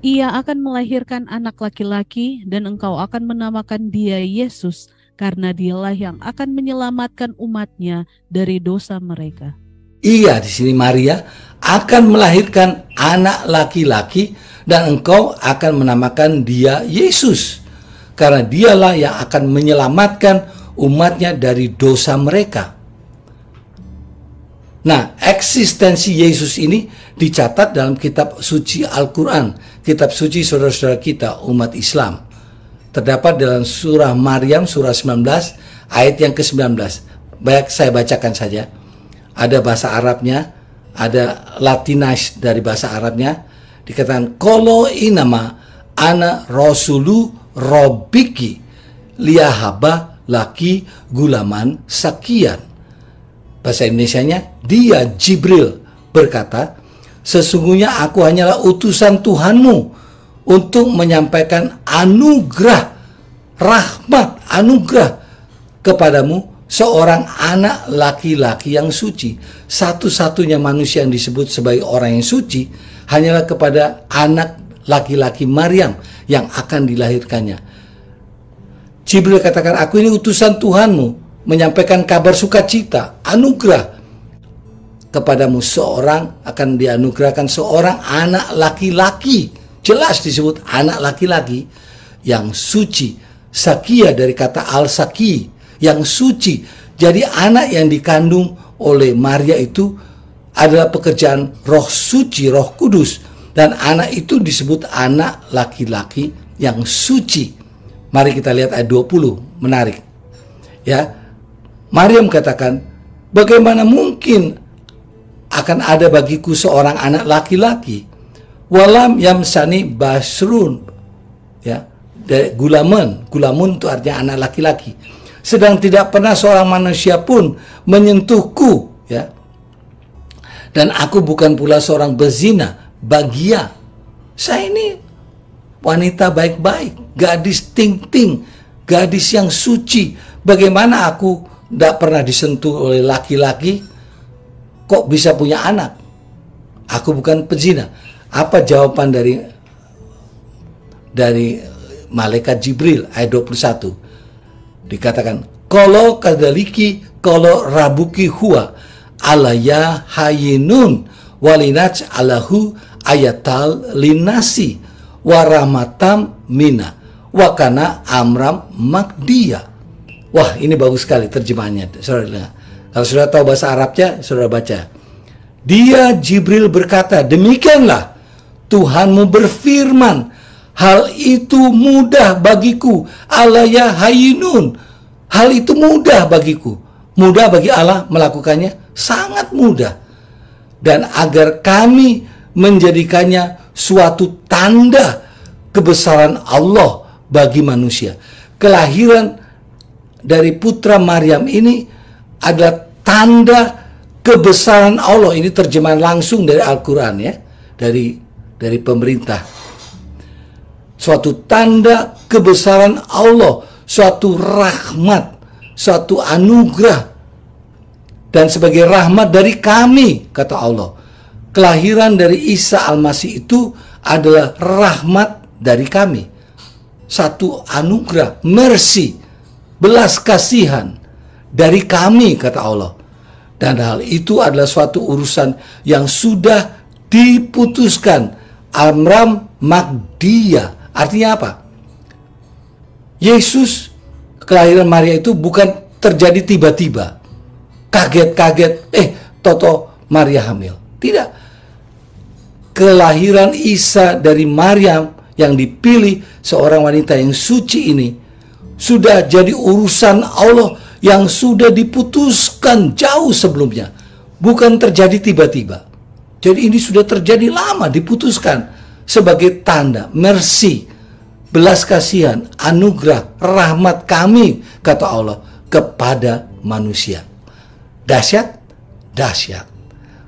Ia akan melahirkan anak laki-laki dan engkau akan menamakan dia Yesus, karena dialah yang akan menyelamatkan umatnya dari dosa mereka. Iya, di sini Maria akan melahirkan anak laki-laki dan engkau akan menamakan dia Yesus, karena dialah yang akan menyelamatkan umatnya dari dosa mereka. Nah, eksistensi Yesus ini dicatat dalam kitab suci Al-Quran, kitab suci saudara-saudara kita umat Islam. Terdapat dalam surah Maryam, surah 19, ayat yang ke-19. Baik, saya bacakan saja. Ada bahasa Arabnya, ada Latinized dari bahasa Arabnya. Dikatakan, Kolo inama ana rasulu robiki liyahaba laki gulaman sakian. Bahasa Indonesianya, dia Jibril berkata, sesungguhnya aku hanyalah utusan Tuhanmu untuk menyampaikan anugerah, rahmat, anugerah kepadamu seorang anak laki-laki yang suci. Satu-satunya manusia yang disebut sebagai orang yang suci hanyalah kepada anak laki-laki Maryam yang akan dilahirkannya. Jibril katakan, aku ini utusan Tuhanmu, menyampaikan kabar sukacita, anugerah kepadamu. Seorang akan dianugerahkan seorang anak laki-laki. Jelas disebut anak laki-laki yang suci. Sakia dari kata al-saki, yang suci. Jadi anak yang dikandung oleh Maria itu adalah pekerjaan Roh Suci, Roh Kudus. Dan anak itu disebut anak laki-laki yang suci. Mari kita lihat ayat 20, menarik. Ya. Maryam katakan, bagaimana mungkin akan ada bagiku seorang anak laki-laki? Walam yamsani basrun. Ya, gulamun itu artinya anak laki-laki. Sedang tidak pernah seorang manusia pun menyentuhku, ya. Dan aku bukan pula seorang bezina, bagia. Saya ini wanita baik-baik, gadis ting-ting, gadis yang suci. Bagaimana aku tidak pernah disentuh oleh laki-laki, kok bisa punya anak? Aku bukan pezina. Apa jawaban dari malaikat Jibril ayat 21? Dikatakan, kalau kadaliki, kalau rabuki huwa alaya hayinun walinaj alahu ayatal linasi warahmatam mina wakana amram makdiya. Wah, ini bagus sekali terjemahannya. Saudara, kalau sudah tahu bahasa Arabnya, saudara baca. Dia Jibril berkata, demikianlah Tuhanmu berfirman, hal itu mudah bagiku, alaya hayinun. Hal itu mudah bagiku. Mudah bagi Allah melakukannya, sangat mudah. Dan agar kami menjadikannya suatu tanda kebesaran Allah bagi manusia. Kelahiran dari putra Maryam ini adalah tanda kebesaran Allah. Ini terjemahan langsung dari Al-Quran, ya, dari pemerintah. Suatu tanda kebesaran Allah, suatu rahmat, suatu anugerah, dan sebagai rahmat dari kami, kata Allah. Kelahiran dari Isa Al-Masih itu adalah rahmat dari kami. Satu anugerah, mercy, belas kasihan dari kami, kata Allah. Dan hal itu adalah suatu urusan yang sudah diputuskan. Amram Magdiya. Artinya apa? Yesus, kelahiran Maria itu bukan terjadi tiba-tiba. Kaget-kaget, toto Maria hamil. Tidak. Kelahiran Isa dari Maryam yang dipilih seorang wanita yang suci ini sudah jadi urusan Allah yang sudah diputuskan jauh sebelumnya. Bukan terjadi tiba-tiba. Jadi ini sudah terjadi lama, diputuskan sebagai tanda mercy, belas kasihan, anugerah, rahmat kami, kata Allah, kepada manusia. Dahsyat, dahsyat.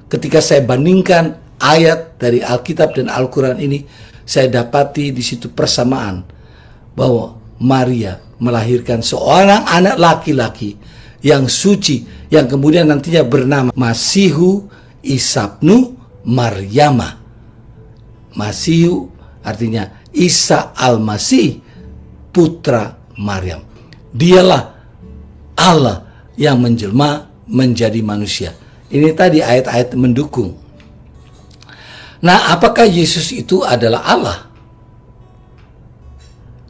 Ketika saya bandingkan ayat dari Alkitab dan Al-Quran ini, saya dapati di situ persamaan bahwa Maria melahirkan seorang anak laki-laki yang suci, yang kemudian nantinya bernama Masihu Isabnu Maryama. Masihu artinya Isa Al-Masih, putra Maryam. Dialah Allah yang menjelma menjadi manusia. Ini tadi ayat-ayat mendukung. Nah, apakah Yesus itu adalah Allah?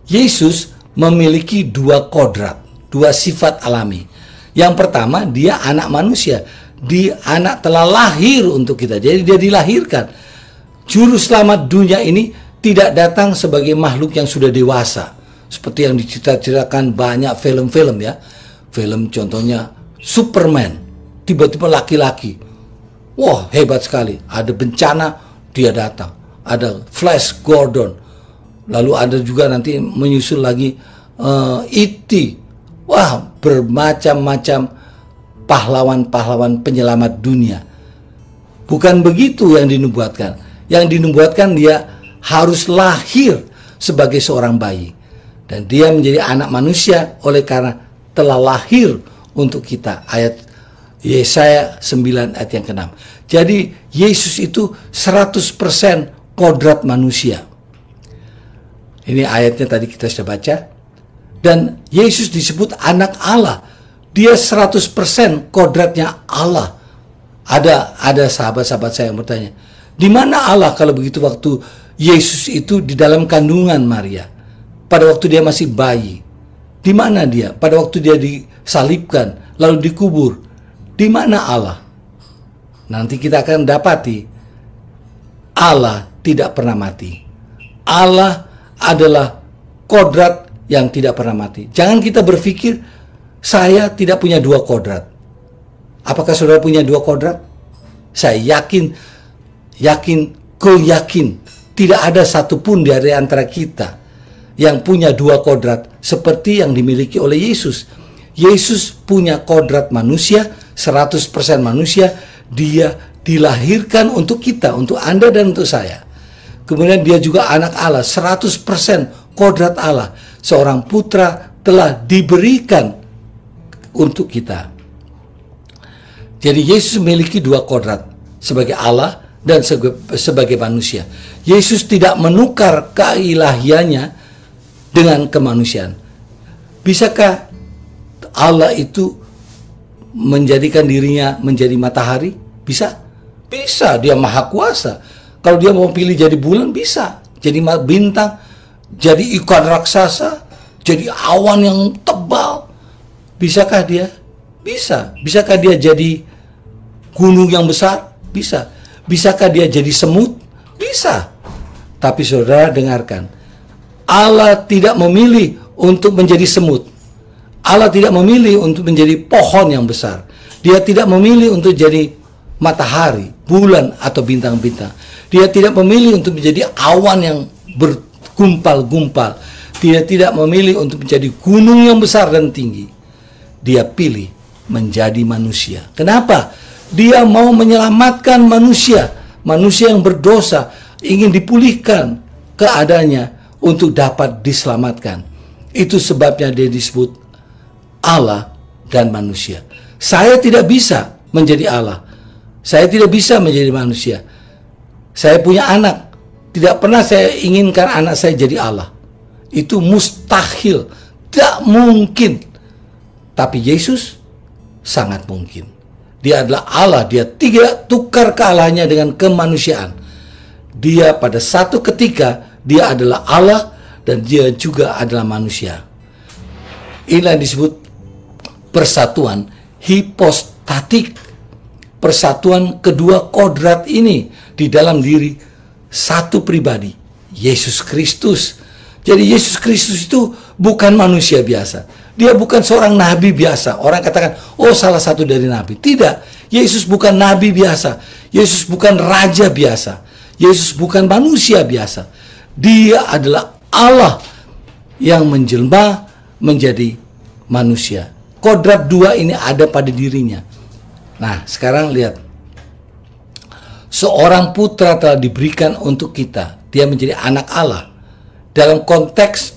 Yesus memiliki dua kodrat, dua sifat alami. Yang pertama, dia anak manusia. Dia anak telah lahir untuk kita. Jadi dia dilahirkan. Juru selamat dunia ini tidak datang sebagai makhluk yang sudah dewasa. Seperti yang diceritakan banyak film-film, ya. Film contohnya Superman. Tiba-tiba laki-laki. Wah, hebat sekali. Ada bencana, dia datang. Ada Flash Gordon. Lalu ada juga nanti menyusul lagi E.T. Wah, bermacam-macam pahlawan-pahlawan penyelamat dunia. Bukan begitu yang dinubuatkan. Yang dinubuatkan dia harus lahir sebagai seorang bayi. Dan dia menjadi anak manusia oleh karena telah lahir untuk kita. Ayat Yesaya 9 ayat yang ke-6. Jadi Yesus itu 100% kodrat manusia. Ini ayatnya tadi kita sudah baca. Dan Yesus disebut anak Allah. Dia 100% kodratnya Allah. Ada sahabat-sahabat saya yang bertanya, di mana Allah kalau begitu waktu Yesus itu di dalam kandungan Maria? Pada waktu dia masih bayi. Di mana dia? Pada waktu dia disalibkan, lalu dikubur. Di mana Allah? Nanti kita akan dapati Allah tidak pernah mati. Allah adalah kodrat yang tidak pernah mati. Jangan kita berpikir saya tidak punya dua kodrat. Apakah saudara punya dua kodrat? Saya yakin tidak ada satupun dari antara kita yang punya dua kodrat seperti yang dimiliki oleh Yesus. Yesus punya kodrat manusia, 100% manusia. Dia dilahirkan untuk kita, untuk Anda dan untuk saya. Kemudian dia juga anak Allah, 100% kodrat Allah. Seorang putra telah diberikan untuk kita. Jadi Yesus memiliki dua kodrat, sebagai Allah dan sebagai manusia. Yesus tidak menukar keilahiannya dengan kemanusiaan. Bisakah Allah itu menjadikan dirinya menjadi matahari? Bisa? Bisa, dia maha kuasa. Kalau dia mau pilih jadi bulan, bisa. Jadi bintang, jadi ikan raksasa, jadi awan yang tebal. Bisakah dia? Bisa. Bisakah dia jadi gunung yang besar? Bisa. Bisakah dia jadi semut? Bisa. Tapi saudara dengarkan, Allah tidak memilih untuk menjadi semut. Allah tidak memilih untuk menjadi pohon yang besar. Dia tidak memilih untuk jadi matahari, bulan, atau bintang-bintang. Dia tidak memilih untuk menjadi awan yang bergumpal-gumpal. Dia tidak memilih untuk menjadi gunung yang besar dan tinggi. Dia pilih menjadi manusia. Kenapa? Dia mau menyelamatkan manusia. Manusia yang berdosa ingin dipulihkan keadaannya untuk dapat diselamatkan. Itu sebabnya dia disebut Allah dan manusia. Saya tidak bisa menjadi Allah. Saya tidak bisa menjadi manusia. Saya punya anak. Tidak pernah saya inginkan anak saya jadi Allah. Itu mustahil. Tidak mungkin. Tapi Yesus sangat mungkin. Dia adalah Allah. Dia tidak tukar kealahannya dengan kemanusiaan. Dia pada satu ketika, dia adalah Allah dan dia juga adalah manusia. Inilah yang disebut persatuan hipostatik. Persatuan kedua kodrat ini di dalam diri satu pribadi, Yesus Kristus. Jadi Yesus Kristus itu bukan manusia biasa. Dia bukan seorang nabi biasa. Orang katakan, oh salah satu dari nabi. Tidak. Yesus bukan nabi biasa. Yesus bukan raja biasa. Yesus bukan manusia biasa. Dia adalah Allah yang menjelma menjadi manusia. Kodrat dua ini ada pada dirinya. Nah, sekarang lihat. Seorang putra telah diberikan untuk kita. Dia menjadi anak Allah. Dalam konteks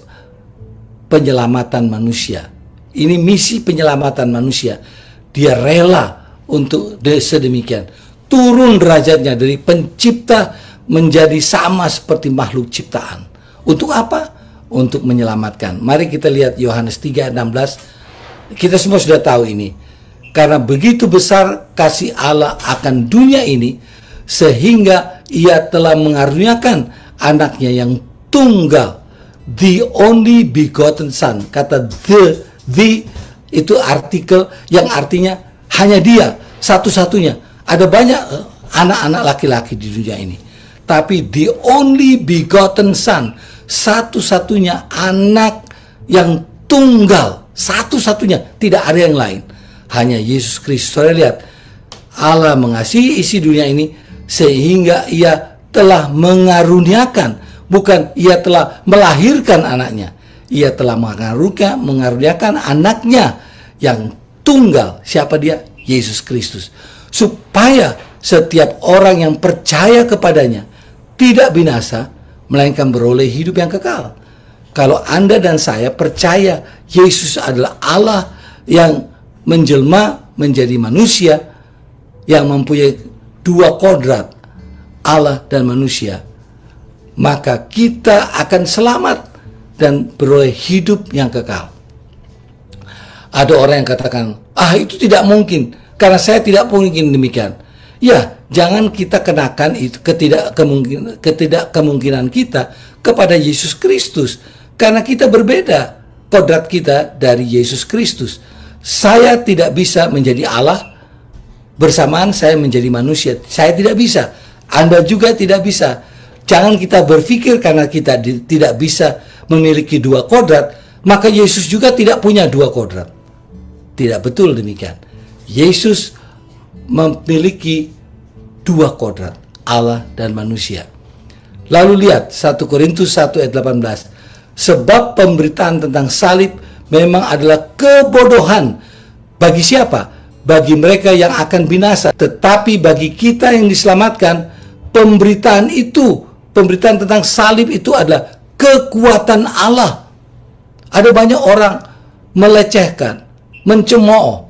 penyelamatan manusia. Ini misi penyelamatan manusia. Dia rela untuk sedemikian. Turun derajatnya dari pencipta menjadi sama seperti makhluk ciptaan. Untuk apa? Untuk menyelamatkan. Mari kita lihat Yohanes 3:16. Kita semua sudah tahu ini. Karena begitu besar kasih Allah akan dunia ini, sehingga ia telah mengaruniakan anaknya yang tunggal, the only begotten son. Kata the itu artikel yang artinya hanya dia, satu-satunya. Ada banyak anak-anak laki-laki di dunia ini, tapi the only begotten son, satu-satunya anak yang tunggal, satu-satunya, tidak ada yang lain. Hanya Yesus Kristus. Saudara lihat, Allah mengasihi isi dunia ini sehingga ia telah mengaruniakan, bukan ia telah melahirkan anaknya. Ia telah mengaruniakan anaknya yang tunggal. Siapa dia? Yesus Kristus. Supaya setiap orang yang percaya kepadanya tidak binasa, melainkan beroleh hidup yang kekal. Kalau Anda dan saya percaya Yesus adalah Allah yang menjelma menjadi manusia yang mempunyai dua kodrat, Allah dan manusia, maka kita akan selamat dan beroleh hidup yang kekal. Ada orang yang katakan, itu tidak mungkin, karena saya tidak mungkin demikian. Ya, jangan kita kenakan itu ketidakkemungkinan kita kepada Yesus Kristus, karena kita berbeda kodrat kita dari Yesus Kristus. Saya tidak bisa menjadi Allah bersamaan saya menjadi manusia. Saya tidak bisa. Anda juga tidak bisa. Jangan kita berpikir karena kita tidak bisa memiliki dua kodrat, maka Yesus juga tidak punya dua kodrat. Tidak betul demikian. Yesus memiliki dua kodrat, Allah dan manusia. Lalu lihat 1 Korintus 1 ayat 18. Sebab pemberitaan tentang salib memang adalah kebodohan. Bagi siapa? Bagi mereka yang akan binasa. Tetapi bagi kita yang diselamatkan, pemberitaan tentang salib itu adalah kekuatan Allah. Ada banyak orang melecehkan, mencemooh.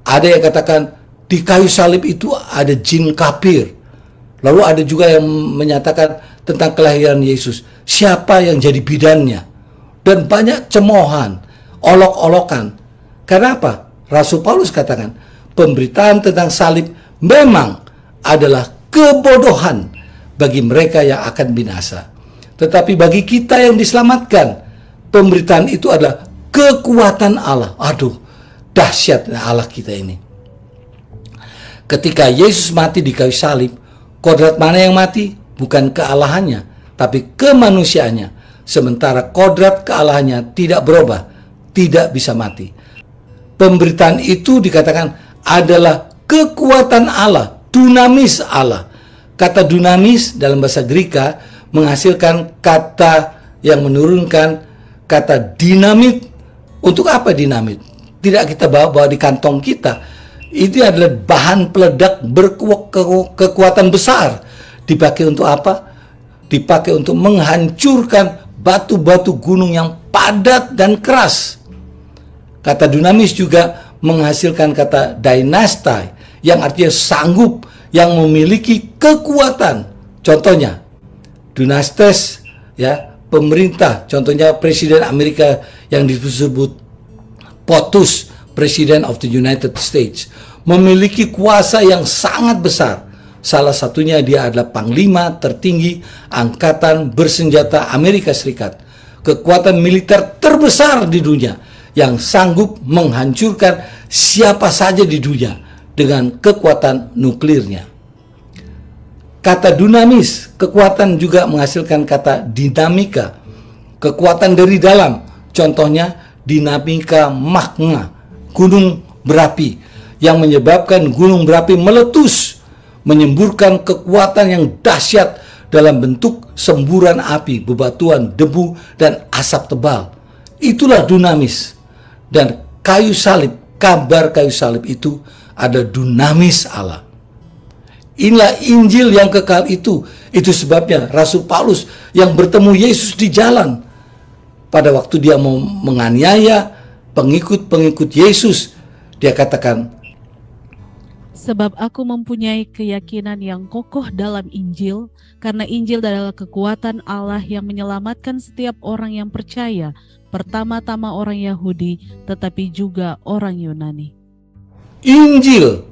Ada yang katakan di kayu salib itu ada jin kafir. Lalu ada juga yang menyatakan tentang kelahiran Yesus, siapa yang jadi bidannya. Dan banyak cemoohan, olok-olokan. Karena apa? Rasul Paulus katakan, pemberitaan tentang salib memang adalah kebodohan bagi mereka yang akan binasa. Tetapi bagi kita yang diselamatkan, pemberitaan itu adalah kekuatan Allah. Aduh, dahsyatnya Allah kita ini. Ketika Yesus mati di kayu salib, kodrat mana yang mati? Bukan kealahannya, tapi kemanusiaannya. Sementara kodrat kealahannya tidak berubah, tidak bisa mati. Pemberitaan itu dikatakan adalah kekuatan Allah, dunamis Allah. Kata dunamis dalam bahasa Greka menghasilkan kata yang menurunkan kata dinamit. Untuk apa dinamit? Tidak kita bawa di kantong kita. Itu adalah bahan peledak berkekuatan besar. Dipakai untuk apa? Dipakai untuk menghancurkan batu-batu gunung yang padat dan keras. Kata dunamis juga menghasilkan kata dynastai yang artinya sanggup, yang memiliki kekuatan. Contohnya Dynastes, ya, pemerintah, contohnya Presiden Amerika yang disebut POTUS, President of the United States, memiliki kuasa yang sangat besar. Salah satunya dia adalah panglima tertinggi angkatan bersenjata Amerika Serikat, kekuatan militer terbesar di dunia yang sanggup menghancurkan siapa saja di dunia dengan kekuatan nuklirnya. Kata dunamis, kekuatan juga menghasilkan kata dinamika, kekuatan dari dalam. Contohnya dinamika magma, gunung berapi, yang menyebabkan gunung berapi meletus, menyemburkan kekuatan yang dahsyat dalam bentuk semburan api, bebatuan, debu, dan asap tebal. Itulah dunamis. Dan kayu salib, kabar kayu salib itu ada dunamis Allah. Inilah Injil yang kekal itu. Itu sebabnya Rasul Paulus yang bertemu Yesus di jalan, pada waktu dia mau menganiaya pengikut-pengikut Yesus, dia katakan, sebab aku mempunyai keyakinan yang kokoh dalam Injil, karena Injil adalah kekuatan Allah yang menyelamatkan setiap orang yang percaya, pertama-tama orang Yahudi, tetapi juga orang Yunani. Injil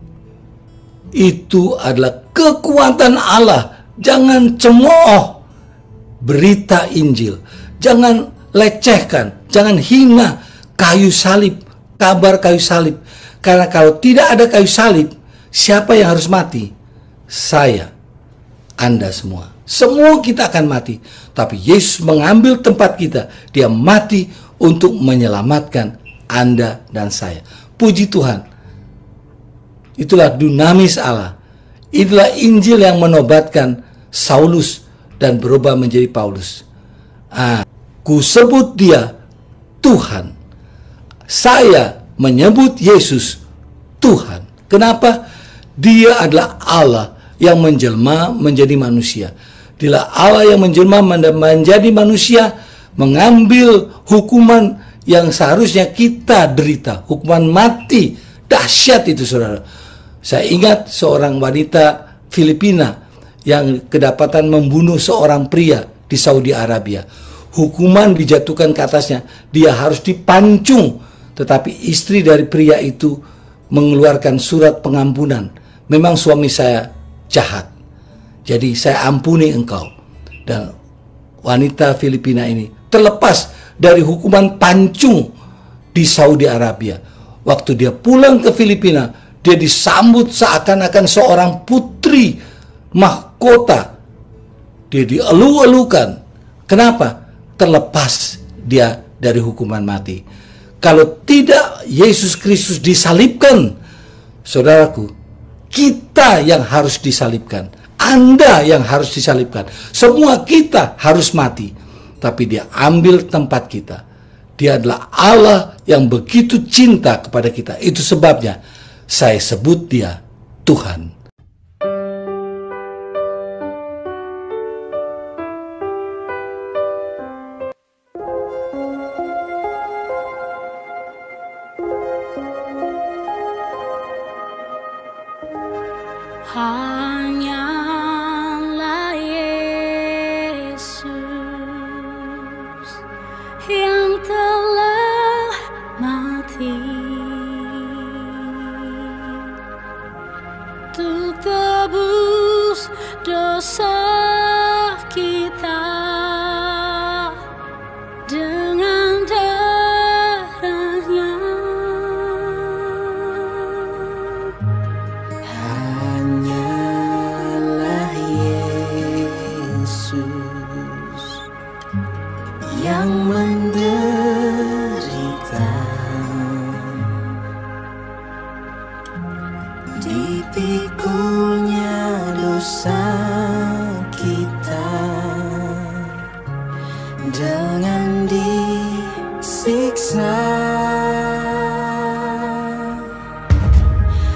itu adalah kekuatan Allah. Jangan cemooh berita Injil. Jangan lecehkan, jangan hina kayu salib, kabar kayu salib. Karena kalau tidak ada kayu salib, siapa yang harus mati? Saya, Anda semua. Semua kita akan mati. Tapi Yesus mengambil tempat kita. Dia mati untuk menyelamatkan Anda dan saya. Puji Tuhan. Itulah dunamis Allah. Itulah Injil yang menobatkan Saulus dan berubah menjadi Paulus. Ku sebut dia Tuhan. Saya menyebut Yesus Tuhan. Kenapa? Dia adalah Allah yang menjelma menjadi manusia. Dia Allah yang menjelma menjadi manusia, mengambil hukuman yang seharusnya kita derita, hukuman mati. Dahsyat itu, saudara. Saya ingat seorang wanita Filipina yang kedapatan membunuh seorang pria di Saudi Arabia. Hukuman dijatuhkan ke atasnya, dia harus dipancung. Tetapi istri dari pria itu mengeluarkan surat pengampunan. Memang suami saya jahat, jadi saya ampuni engkau. Dan wanita Filipina ini terlepas dari hukuman pancung di Saudi Arabia. Waktu dia pulang ke Filipina, dia disambut seakan-akan seorang putri mahkota. Dia dielu-elukan. Kenapa? Terlepas dia dari hukuman mati. Kalau tidak Yesus Kristus disalibkan, saudaraku, kita yang harus disalibkan. Anda yang harus disalibkan. Semua kita harus mati. Tapi dia ambil tempat kita. Dia adalah Allah yang begitu cinta kepada kita. Itu sebabnya saya sebut dia Tuhan. Hanyalah Yesus yang telah mati untuk tebus dosa kita dengan darahnya. Hanyalah Yesus yang menderita, dipikulnya dosa kita dengan disiksa.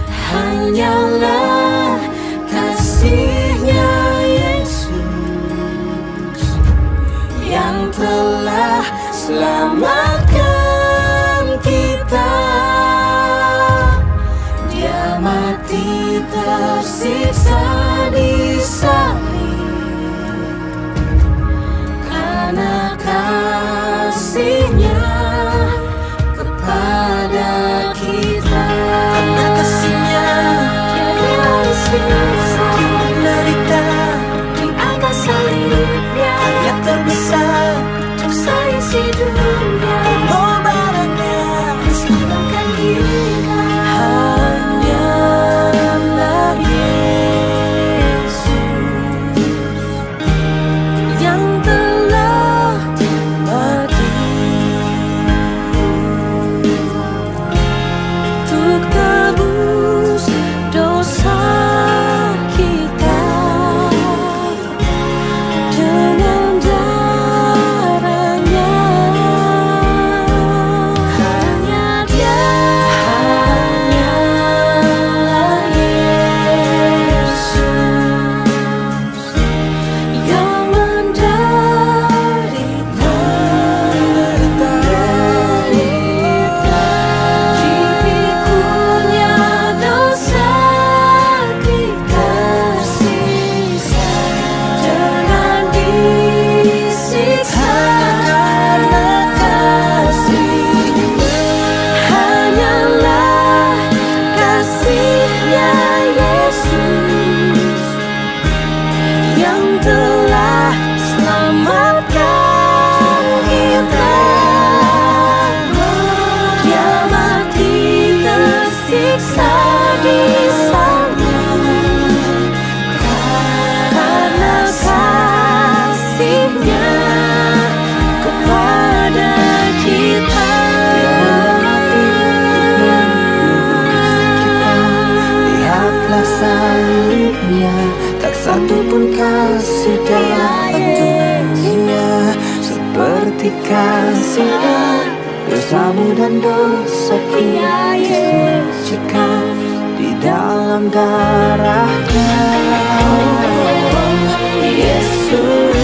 Hanyalah kasih-Nya Yesus yang telah selamatkan kita. Dia mati tersiksa di salib karena kasih-Nya kepada kita. Karena kasih-Nya Dia disiksa, menderita di atas salibnya. Dia terbesar untuk seisi dunia. Pengorbanannya diselamatkan kita. Hanyalah Yesus yang telah mati untuk tebus dosa kita dengan darahnya. Hanya Dia, hanyalah Yesus yang menderita, dipikulnya dosa kita, tersiksa dengan disiksa karena kasih. Hanyalah kasih-Nya Yesus yang telah selamatkan kita. Dia mati tersiksa di salib karena kasih-Nya kepada kita. Lihatlah salibnya, tak satu pun kasih dapat untuknya seperti kasih-Nya. Dosamu dan dosaku disucikan di dalam darah-Nya. Yesus